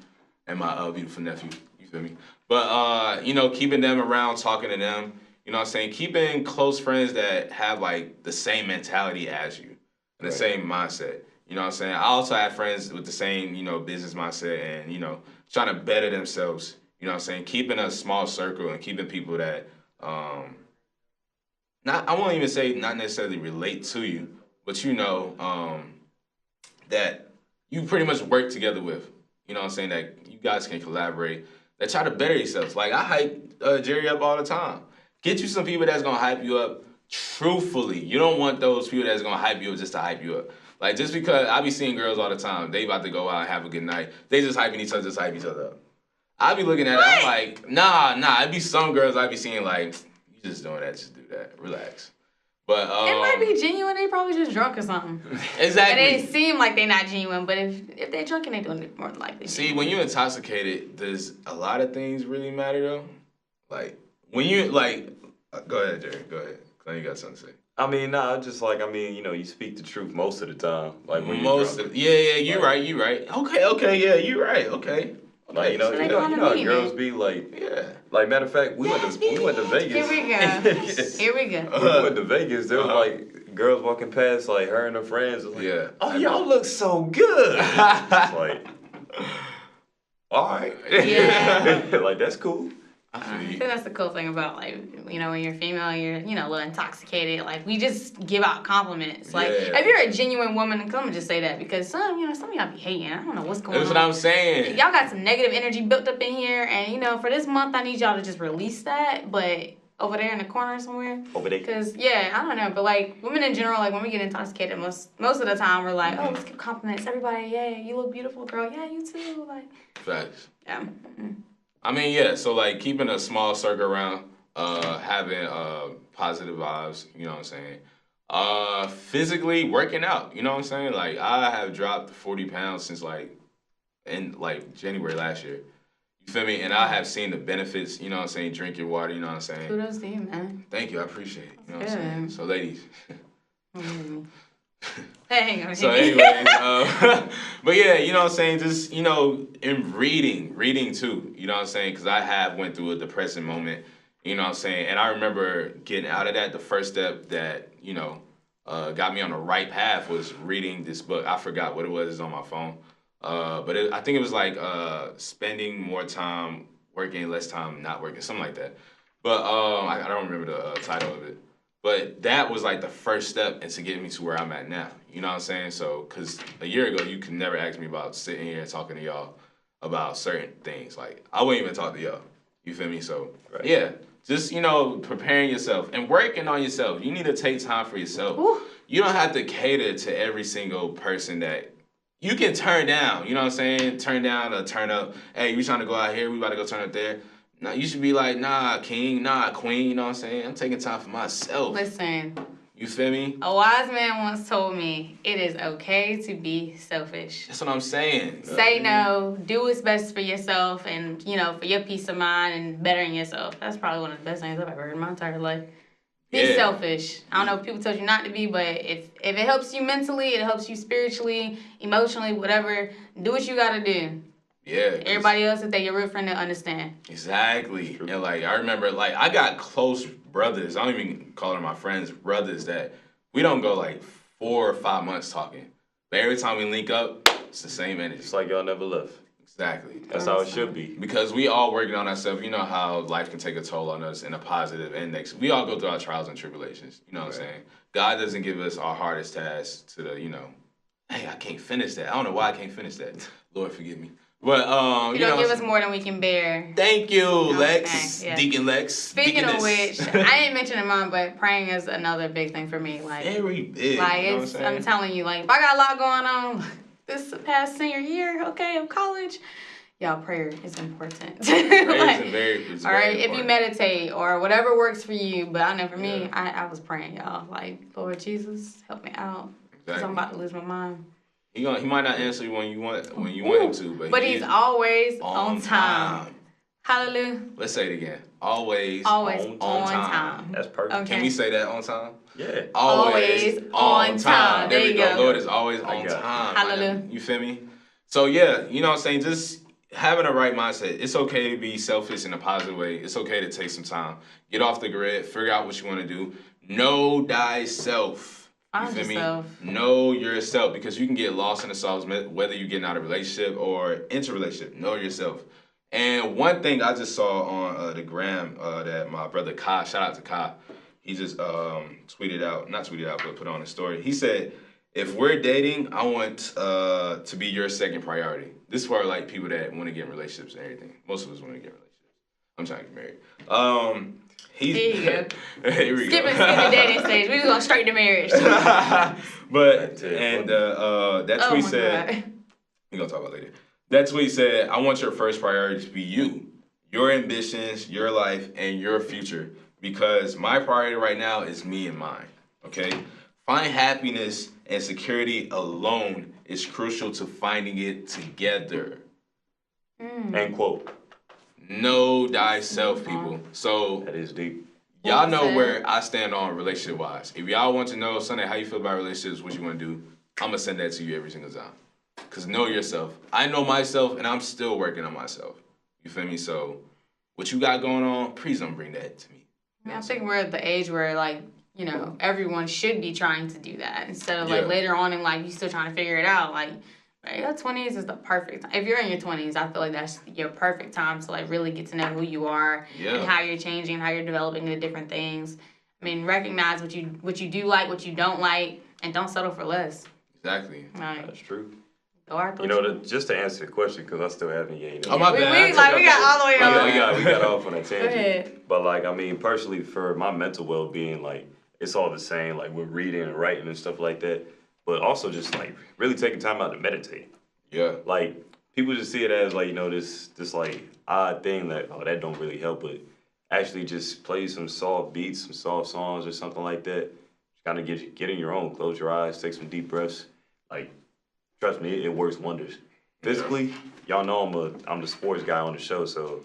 and my beautiful nephew. You feel me? But you know, keeping them around, talking to them, you know what I'm saying? Keeping close friends that have like the same mentality as you and the same mindset. You know what I'm saying? I also have friends with the same, you know, business mindset and, you know, trying to better themselves. You know what I'm saying? Keeping a small circle and keeping people that not I won't even say not necessarily relate to you, but you know, that you pretty much work together with. You know what I'm saying? That you guys can collaborate. That try to better yourselves. Like I hype Jerry up all the time. Get you some people that's gonna hype you up truthfully. You don't want those people that's gonna hype you up just to hype you up. Like just because I be seeing girls all the time, they about to go out and have a good night. They just hyping each other, just hype each other up. I be looking at it, I'm like, nah. It be some girls I be seeing like, you just doing that, just do that. Relax. But it might be genuine. They probably just drunk or something. Exactly. And it seem like they're not genuine, but if they're drunk and they doing it more than likely. See, when you're intoxicated, does a lot of things really matter though? Like when you like, go ahead, Jerry. Go ahead. I know you got something to say. I mean, nah, just like, I mean, you know, you speak the truth most of the time. Like when yeah, you're right. Okay, yeah, you're right. Okay. Like, you know how girls be like, yeah. Like, matter of fact, we went to Vegas. Here we go. Here we go. We went to Vegas. There was like girls walking past, like her and her friends. Like, yeah. Oh, y'all look so good. It's like, all right. Yeah. Like that's cool. I think that's the cool thing about, like, you know, when you're female, you're, you know, a little intoxicated. Like, we just give out compliments. Like, if you're a genuine woman, I'm gonna just say that because some of y'all be hating. I don't know what's going on. That's what I'm saying. Y'all got some negative energy built up in here, and, you know, for this month, I need y'all to just release that, but over there in the corner somewhere. Over there. Because, yeah, I don't know, but, like, women in general, like, when we get intoxicated, most of the time, we're like, oh, let's give compliments. Everybody, yeah, you look beautiful, girl. Yeah, you too. Like, facts. Yeah. Mm-hmm. I mean, yeah, so like keeping a small circle around, having positive vibes, you know what I'm saying? Physically working out, you know what I'm saying? Like I have dropped 40 pounds since in January last year. You feel me? And I have seen the benefits, you know what I'm saying, drinking water, you know what I'm saying? Kudos to you, man. Thank you, I appreciate it. You know what I'm saying? So ladies. Hang on. So anyways, but yeah, you know what I'm saying, just, you know, in reading too, you know what I'm saying, because I have went through a depressing moment, you know what I'm saying, and I remember getting out of that. The first step that, you know, got me on the right path was reading this book. I forgot what it was. It's on my phone, but I think it was like spending more time working, less time not working, something like that. But I don't remember the title of it. But that was like the first step into getting me to where I'm at now. You know what I'm saying? So, because a year ago, you could never ask me about sitting here and talking to y'all about certain things. Like, I wouldn't even talk to y'all. You feel me? So, yeah, just, you know, preparing yourself and working on yourself. You need to take time for yourself. Ooh. You don't have to cater to every single person that you can turn down. You know what I'm saying? Turn down or turn up. Hey, we trying to go out here. We about to go turn up there. Nah, you should be like, nah, king, nah, queen, you know what I'm saying? I'm taking time for myself. Listen. You feel me? A wise man once told me, it is okay to be selfish. That's what I'm saying. Say no, do what's best for yourself and, you know, for your peace of mind and bettering yourself. That's probably one of the best things I've ever heard in my entire life. Be selfish. I don't know if people told you not to be, but if it helps you mentally, it helps you spiritually, emotionally, whatever, do what you gotta do. Yeah. Everybody else, if they're your real friend, they'll understand. Exactly. And like, I remember, like, I got close brothers. I don't even call them my friends, brothers that we don't go like 4 or 5 months talking. But every time we link up, it's the same energy. It's like y'all never left. Exactly. That's how it should be. Because we all working on ourselves. You know how life can take a toll on us in a positive and negative. We all go through our trials and tribulations. You know what I'm saying? God doesn't give us our hardest tasks to the, you know, hey, I can't finish that. I don't know why I can't finish that. Lord, forgive me. But you don't give us more than we can bear. Thank you, Lex. Yeah. Deacon Lex. Speaking of which, I ain't mentioning mine, but praying is another big thing for me. Like very big. Like you know I'm telling you, like if I got a lot going on this past senior year, okay, of college, y'all, prayer is important. Prayer is very important. All right, if you meditate or whatever works for you, but I know for me, I was praying, y'all. Like, Lord Jesus, help me out, because I'm about to lose my mind. He might not answer you when you want him to, but he's always on time. Hallelujah. Let's say it again. Always on time. That's perfect. Okay. Can we say that on time? Yeah. Always on time. There we go. go. Lord is always on time. Hallelujah. You feel me? So yeah, you know what I'm saying? Just having a right mindset. It's okay to be selfish in a positive way. It's okay to take some time. Get off the grid. Figure out what you want to do. Know thyself. You feel me? Know yourself, because you can get lost in the sauce whether you're getting out of a relationship or into a relationship. Know yourself. And one thing I just saw on the gram that my brother Kai, shout out to Kai, he just tweeted out, not tweeted out, but put on a story. He said, if we're dating, I want to be your second priority. This is for like people that want to get in relationships and everything. Most of us want to get in relationships. I'm trying to get married. Here we go. Skipping dating stage. We're just going straight to marriage. But that tweet said, we're gonna talk about it later. That tweet said, I want your first priority to be you, your ambitions, your life, and your future. Because my priority right now is me and mine. Okay? Find happiness and security alone is crucial to finding it together. End quote. Know thyself, people. So that is deep. Y'all know where I stand on relationship wise. If y'all want to know, Sunday, how you feel about relationships, what you want to do, I'm gonna send that to you every single time. Cause know yourself. I know myself, and I'm still working on myself. You feel me? So, what you got going on? Please don't bring that to me. I think we're at the age where, like, you know, everyone should be trying to do that instead of like later on in life you still trying to figure it out. Like, right, your 20s is the perfect time. If you're in your 20s, I feel like that's your perfect time to like really get to know who you are and how you're changing, how you're developing the different things. I mean, recognize what you do like, what you don't like, and don't settle for less. Exactly. Right. That's true. You know, just to answer the question, because I still haven't yet. You know, oh, my bad. We got all the way on. We got off on that tangent. Go ahead. But, like, I mean, personally, for my mental well-being, like, it's all the same, like, with reading and writing and stuff like that. But also just, like, really taking time out to meditate. Yeah. Like, people just see it as, like, you know, this like, odd thing that, oh, that don't really help. But actually just play some soft beats, some soft songs or something like that. Just kind of get in your own. Close your eyes, take some deep breaths. Like, trust me, it works wonders. Physically, y'all know I'm the sports guy on the show, so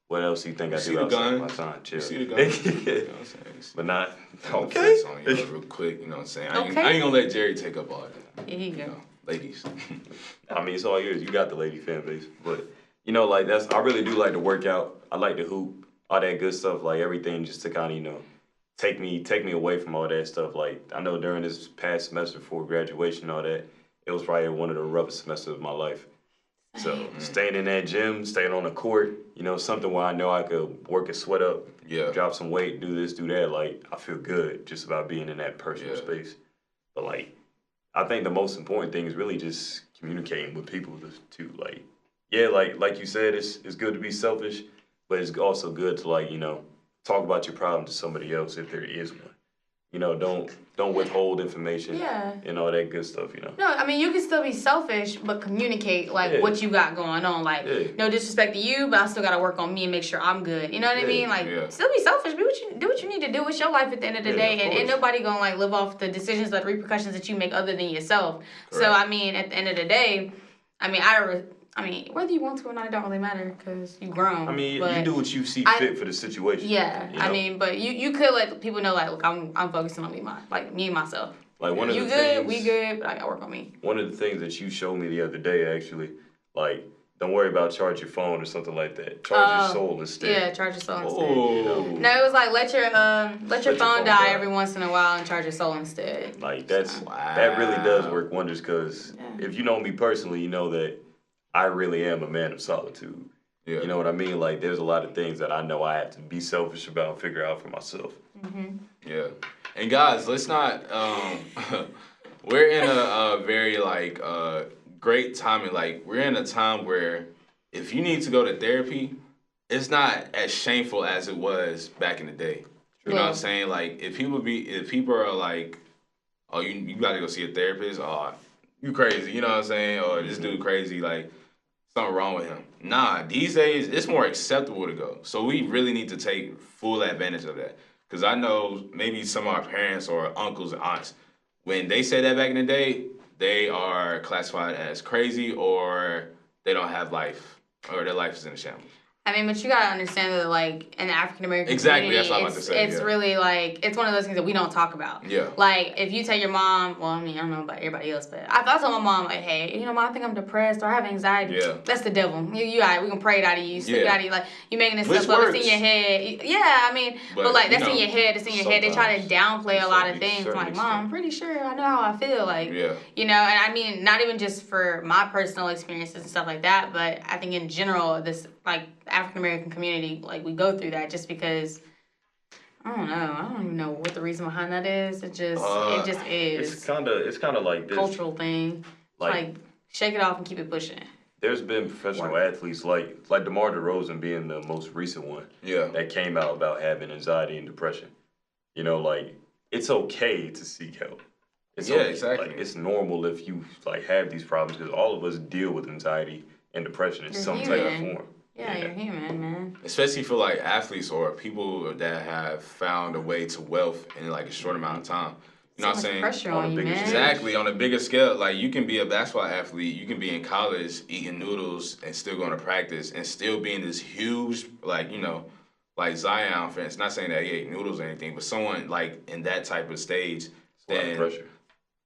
what else do you think I do outside my time? Chill. You see the gun? You know what I'm saying? But not, okay. On you real quick, you know what I'm saying? I ain't gonna let Jerry take up all that. Here you go. Ladies. I mean, it's all yours. You got the lady fan base. But, you know, like, I really do like to work out. I like to hoop, all that good stuff, like everything just to kind of, you know, take me away from all that stuff. Like, I know during this past semester before graduation and all that, it was probably one of the roughest semesters of my life. So staying in that gym, staying on the court, you know, something where I know I could work and sweat up, drop some weight, do this, do that. Like, I feel good just about being in that personal space. But, like, I think the most important thing is really just communicating with people to like, like you said, it's good to be selfish, but it's also good to, like, you know, talk about your problem to somebody else if there is one. You know, don't withhold information and all that good stuff, you know. No, I mean, you can still be selfish, but communicate, like, what you got going on. Like, no disrespect to you, but I still got to work on me and make sure I'm good. You know what I mean? Like, still be selfish. Do what you need to do with your life at the end of the day. And ain't nobody going to, like, live off the decisions, the repercussions that you make other than yourself. Correct. So, I mean, at the end of the day, I mean, whether you want to or not, it don't really matter because you grown. I mean, you do what you see fit for the situation. Yeah, you know? I mean, but you could let people know, like, look, I'm focusing on me and myself. Like, one of the things, good, we good, but I gotta work on me. One of the things that you showed me the other day, actually, like, don't worry about charge your phone or something like that. Charge your soul instead. Yeah, charge your soul instead. You know? No, it was like let your phone die every once in a while and charge your soul instead. Like, that really does work wonders because if you know me personally, you know that I really am a man of solitude. Yeah. You know what I mean? Like, there's a lot of things that I know I have to be selfish about and figure out for myself. Mm-hmm. Yeah. And guys, let's not, we're in a very, like, great timing. Like, we're in a time where if you need to go to therapy, it's not as shameful as it was back in the day. You know what I'm saying? Like, if people are like, oh, you got to go see a therapist, oh, you crazy, you know what I'm saying? Or this dude crazy, like, something wrong with him. Nah, these days, it's more acceptable to go. So we really need to take full advantage of that. Because I know maybe some of our parents or uncles and aunts, when they say that back in the day, they are classified as crazy or they don't have life or their life is in a shambles. I mean, but you gotta understand that, like, in the African American Exactly, community, that's what I'm about to say, it's yeah. really like it's one of those things that we don't talk about. Yeah. Like, if you tell your mom, well, I mean, I don't know about everybody else, but I told my mom, like, hey, you know, Mom, I think I'm depressed or I have anxiety. Yeah. That's the devil. You all right, we can pray it out of you, sleep it out of you. Like, you making this Which stuff up. works. It's in your head. Yeah, I mean, but like, that's in your head. It's in your head. They try to downplay a lot of things. Like, Mom, I'm pretty sure I know how I feel. Like, you know, and I mean, not even just for my personal experiences and stuff like that, but I think in general, this, like, African American community, like, we go through that just because, I don't know. I don't even know what the reason behind that is. It just is. It's kind of like this cultural thing. Like, shake it off and keep it pushing. There's been professional athletes like DeMar DeRozan being the most recent one. Yeah. That came out about having anxiety and depression. You know, like, it's okay to seek help. It's okay. Exactly. Like, it's normal if you like have these problems because all of us deal with anxiety and depression in some type of form. Yeah, you're human, man. Especially for like athletes or people that have found a way to wealth in like a short amount of time. You know what I'm saying? Pressure on you, man. Exactly. On a bigger scale, like you can be a basketball athlete, you can be in college eating noodles and still going to practice and still being this huge, like, you know, like Zion fans. Not saying that he ate noodles or anything, but someone like in that type of stage, then pressure.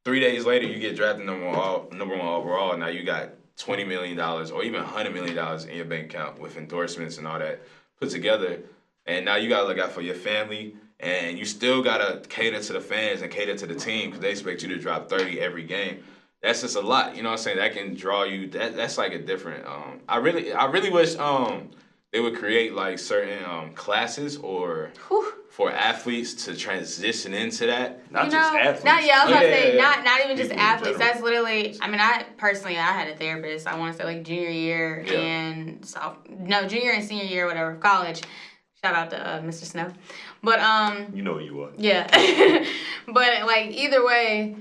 3 days later you get drafted number one overall. And now you got $20 million or even $100 million in your bank account with endorsements and all that put together. And now you got to look out for your family. And you still got to cater to the fans and cater to the team because they expect you to drop 30 every game. That's just a lot. You know what I'm saying? That can draw you. That's like a different. I really wish they would create like certain classes or for athletes to transition into that. Not just athletes. I was about to say, not even just athletes. That's literally, I mean, I had a therapist, I want to say like junior year and junior and senior year, whatever, of college. Shout out to Mr. Snow. But you know who you are. Yeah. But like either way,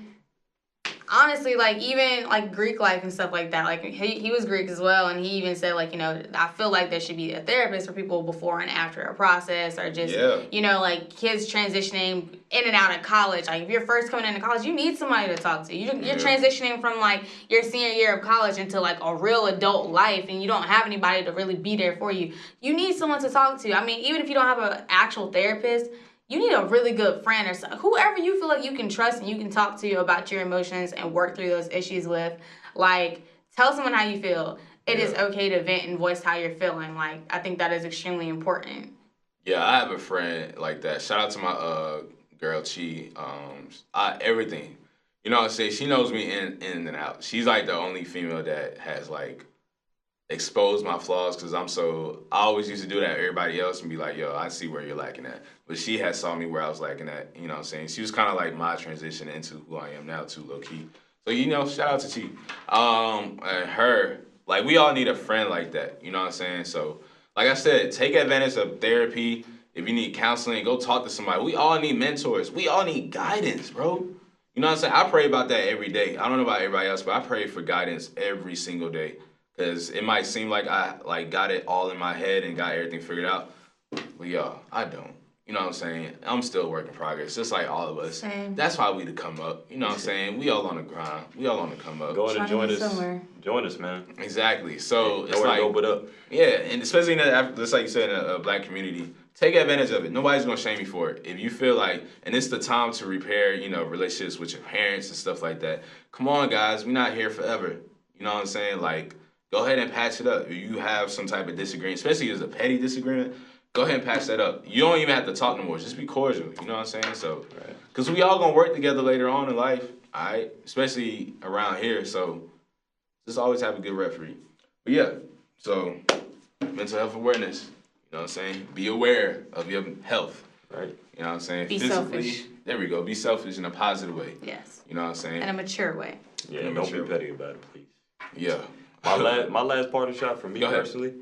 honestly, like even like Greek life and stuff like that, like he was Greek as well, and he even said like, you know, I feel like there should be a therapist for people before and after a process or just you know, like kids transitioning in and out of college. Like if you're first coming into college, you need somebody to talk to. You're transitioning from like your senior year of college into like a real adult life, and you don't have anybody to really be there for you. You need someone to talk to. I mean, even if you don't have an actual therapist, you need a really good friend or whoever you feel like you can trust and you can talk to about your emotions and work through those issues with. Like, tell someone how you feel. It is okay to vent and voice how you're feeling. Like, I think that is extremely important. Yeah, I have a friend like that. Shout out to my girl, Chi. Everything. You know what I'm saying? She knows me in and out. She's like the only female that has like exposed my flaws because I always used to do that to everybody else and be like, yo, I see where you're lacking at. But she had saw me where I was lacking at, you know what I'm saying? She was kind of like my transition into who I am now too, low key. So, you know, shout out to Chi. And her, like, we all need a friend like that, you know what I'm saying? So, like I said, take advantage of therapy. If you need counseling, go talk to somebody. We all need mentors. We all need guidance, bro. You know what I'm saying? I pray about that every day. I don't know about everybody else, but I pray for guidance every single day. Because it might seem like I like got it all in my head and got everything figured out. But y'all, I don't. You know what I'm saying? I'm still a work in progress, just like all of us. Same. That's why we the come up. You know what I'm saying? We all on the grind. We all on the come up. Go in and join us. Somewhere. Join us, man. Exactly. So it's nowhere like, to go but up. Yeah, and especially in just like you said, in a black community, take advantage of it. Nobody's gonna shame you for it. If you feel like, and it's the time to repair, you know, relationships with your parents and stuff like that. Come on, guys, we're not here forever. You know what I'm saying? Like, go ahead and patch it up. If you have some type of disagreement, especially if it's a petty disagreement, go ahead and patch that up. You don't even have to talk no more. Just be cordial. You know what I'm saying? So, because we all gonna work together later on in life, all right? Especially around here. So, just always have a good referee. But yeah, so mental health awareness. You know what I'm saying? Be aware of your health. Right. You know what I'm saying? Be selfish. There we go. Be selfish in a positive way. Yes. You know what I'm saying? In a mature way. Yeah, don't be petty about it, please. Yeah. My last parting shot for me Go ahead. personally,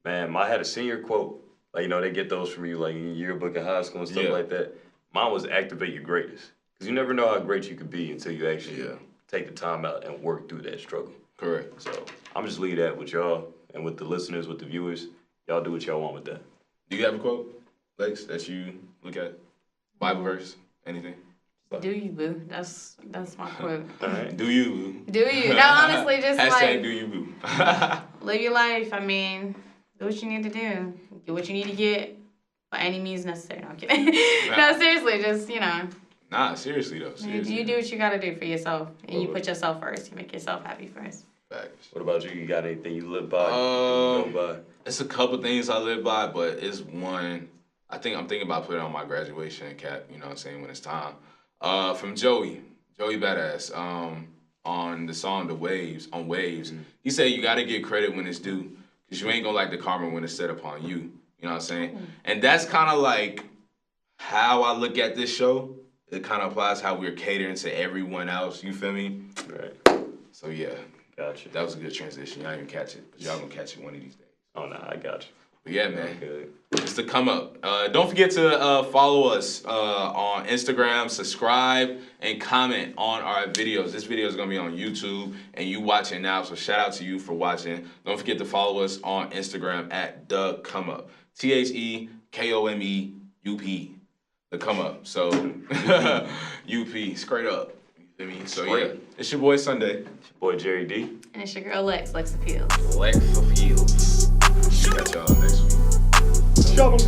man, I had a senior quote. Like, you know, they get those from you, like, in your yearbook in high school and stuff like that. Mine was activate your greatest. Because you never know how great you could be until you actually take the time out and work through that struggle. Correct. So, I'm just leave that with y'all and with the listeners, with the viewers. Y'all do what y'all want with that. Do you have a quote, Lex, that you look at? Bible verse? Anything? Do you, boo? That's my quote. All right. Do you, boo? Do you? No, honestly, just Hashtag like do you, boo? live your life. I mean, Do what you need to do. Do what you need to get by any means necessary. No, I'm kidding. No, seriously, just, Nah, seriously though. You do what you gotta do for yourself. And you put yourself first. You make yourself happy first. Facts. What about you? You got anything you live by? You go by? It's a couple things I live by, but it's one. I'm thinking about putting on my graduation cap, you know what I'm saying, when it's time. From Joey Badass, on the song Waves. Mm-hmm. He said you gotta get credit when it's due, because you ain't gonna like the karma when it's set upon you. You know what I'm saying? Mm-hmm. And that's kind of like how I look at this show. It kind of applies how we're catering to everyone else. You feel me? Right. So yeah. Gotcha. That was a good transition. Y'all didn't even catch it, but y'all gonna catch it one of these days. Oh, nah, I got you. But yeah, man. Okay. It's the come up. Don't forget to follow us on Instagram, subscribe, and comment on our videos. This video is going to be on YouTube, and you watching now, so shout out to you for watching. Don't forget to follow us on Instagram at TheKomeUp. TheKomeUp. The come up. So, UP, straight up. You feel me? So, yeah. It's your boy Sunday. It's your boy Jerry D. And it's your girl Lex Appeals. Lex Appeals. Catch y'all next week. Shovel.